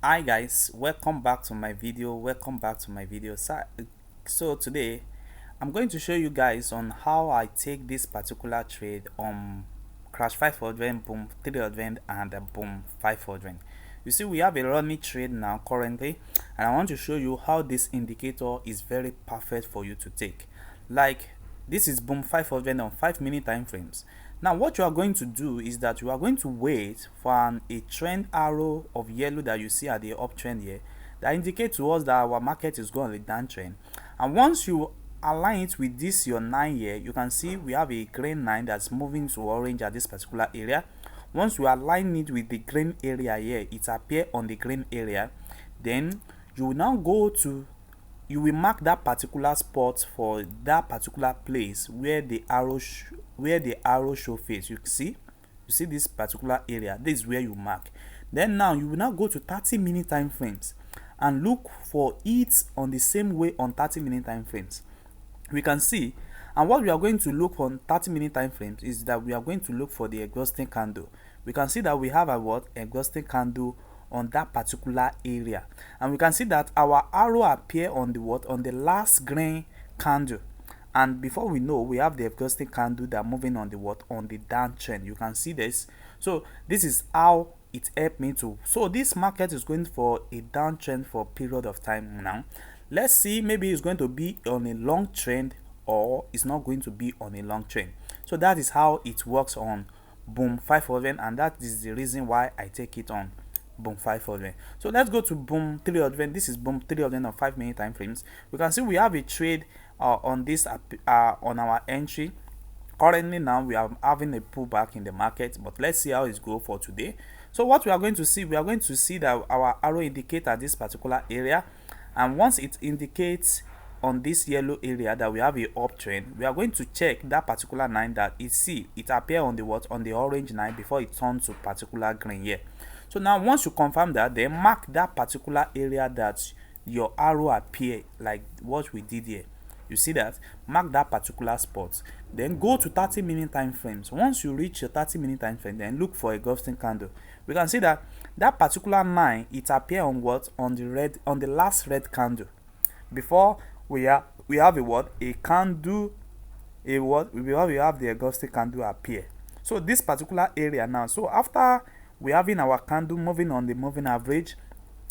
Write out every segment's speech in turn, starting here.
Hi guys, welcome back to my video. So today I'm going to show you guys on how I take this particular trade on crash 500, boom 300, and boom 500. You see, we have a running trade now currently, and I want to show you how this indicator is very perfect for you to take. Like, this is boom 500 on 5-minute time frames. Now what you are going to do is that you are going to wait for a trend arrow of yellow that you see at the uptrend here that indicates to us that our market is going on a downtrend. And once you align it with this your 9 here, you can see we have a green 9 that's moving to orange at this particular area. Once you align it with the green area here, it appears on the green area. Then you will now go to, you will mark that particular spot for that particular place where the arrow show face. You see this particular area. This is where you mark. Then now you will now go to 30-minute time frames and look for it on the same way on 30-minute time frames. We can see, and what we are going to look on 30-minute time frames is that we are going to look for the exhausting candle. We can see that we have a exhausting candle on that particular area, and we can see that our arrow appear on the last green candle, and before we know, we have the exhausting candle that moving on the downtrend. You can see this. So this is how it helped me to. So this market is going for a downtrend for a period of time now. Let's see, maybe it's going to be on a long trend or it's not going to be on a long trend. So that is how it works on boom 500, and that is the reason why I take it on boom 500. So let's go to boom 300. This is boom 300 on 5-minute time frames. We can see we have a trade on this on our entry. Currently now we are having a pullback in the market, but let's see how it goes for today. So what we are going to see, we are going to see that our arrow indicates at this particular area, and once it indicates on this yellow area that we have a uptrend, we are going to check that particular 9 that it appear on the orange 9 before it turns to particular green here. So now once you confirm that, then mark that particular area that your arrow appear, like what we did here. You see that? Mark that particular spot. Then go to 30-minute time frames. Once you reach your 30-minute time frame, then look for a exhausting candle. We can see that that particular 9, it appear on the last red candle. Before we have a candle, we have the exhausting candle appear. So this particular area now, so after we having our candle moving on the moving average,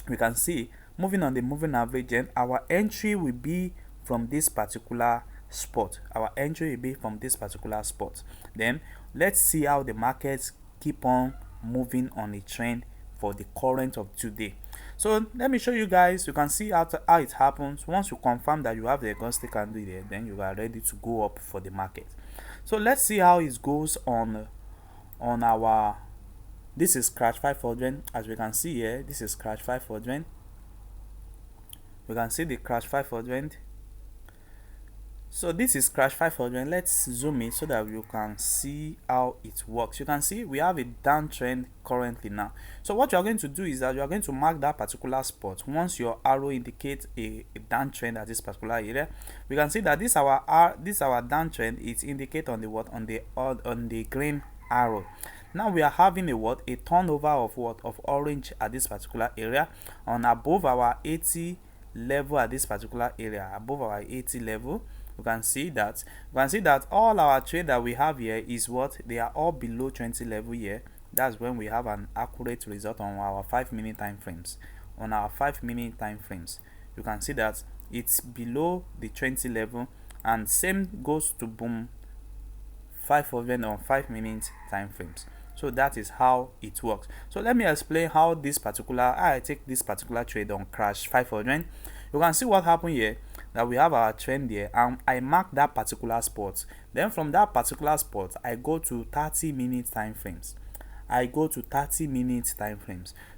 we can see moving on the moving average, and our entry will be from this particular spot. Then let's see how the markets keep on moving on a trend for the current of today. So let me show you guys. You can see how it happens. Once you confirm that you have the exhausting candle there, then you are ready to go up for the market. So let's see how it goes on our, this is crash 500. As we can see here, this is crash 500. We can see the crash 500. So this is crash 500. Let's zoom in so that you can see how it works. You can see we have a downtrend currently now. So what you are going to do is that you are going to mark that particular spot. Once your arrow indicates a downtrend at this particular area, we can see that this our downtrend is indicated on the green arrow. Now we are having a turnover of orange at this particular area on above our 80 level at this particular area. Above our 80 level, you can see that all our trade that we have here is they are all below 20 level here. That's when we have an accurate result on our 5-minute time frames. On our 5-minute time frames, you can see that it's below the 20 level, and same goes to boom 500 on 5-minute time frames. So that is how it works. So let me explain how I take this particular trade on crash 500. You can see what happened here, that we have our trend here, and I mark that particular spot. Then from that particular spot, I go to 30-minute time frames.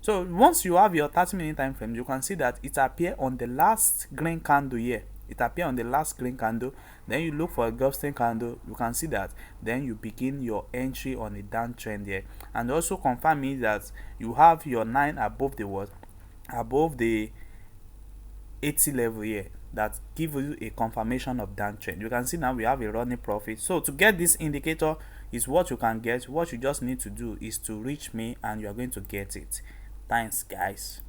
So once you have your 30-minute time frames, you can see that it appear on the last green candle here. Then you look for a exhausting candle. You can see that. Then you begin your entry on a downtrend here, and also confirm me that you have your 9 above the 80 level here. That give you a confirmation of downtrend. You can see now we have a running profit. So to get this indicator is what you can get. What you just need to do is to reach me, and you are going to get it. Thanks guys.